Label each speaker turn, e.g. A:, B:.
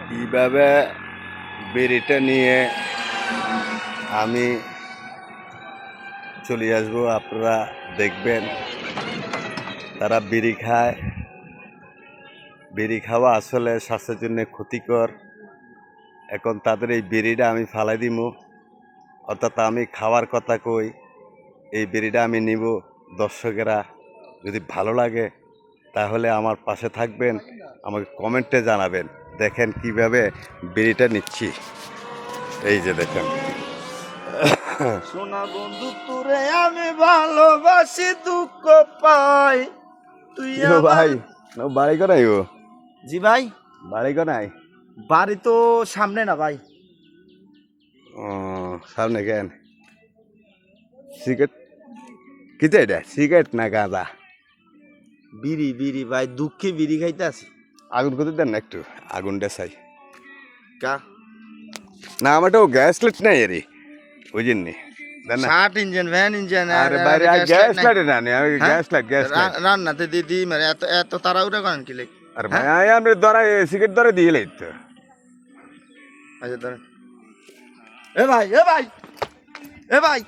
A: কিভাবে বিড়িটা নিয়ে আমি চলে আসবো, আপনারা দেখবেন। তারা বিড়ি খায়, বিড়ি খাওয়া আসলে স্বাস্থ্যের জন্য ক্ষতিকর। এখন তাদের এই বিড়িটা আমি ফালাই দিব, অর্থাৎ আমি খাওয়ার কথা কই, এই বিড়িটা আমি নিব। দর্শকেরা যদি ভালো লাগে তাহলে আমার পাশে থাকবেন, আমাকে কমেন্টে জানাবেন। দেখেন কিভাবে বিড়িটা নিচ্ছি, এই যে দেখেন।
B: সোনা বন্ধু তোরে আমি ভালোবাসি, দুঃখ পাই তুই
A: ভাই বাড়ি কোনাই? ও
B: জি ভাই,
A: বাড়ি কোনাই?
B: বাড়ি তো সামনে না ভাই।
A: ও সামনে কেন? সিগারেট কিতে? এটা সিগারেট না গাঁজা?
B: বিড়ি বিড়ি ভাই, দুঃখে বিড়ি খাইতে আছি।
A: আগুন করতে দেন না একটু, আগুনটা চাই।
B: কা
A: না আমারটাও গ্যাস লাইট নাই রে, ওই জন্য দেন না।
B: ষাট ইঞ্জিন ভ্যান ইঞ্জিন
A: আরে বাইরে গ্যাস লাইট না নে, আমি গ্যাস লাইট
B: রান্নাতে দিদি মানে এত এত তাড়াহুড়া করেন কি লেগে?
A: আরে ভাই আমরা ধরা সিগারেট ধরে দিয়ে লাই তো।
B: আচ্ছা ধরেন। এ ভাই এ ভাই এ ভাই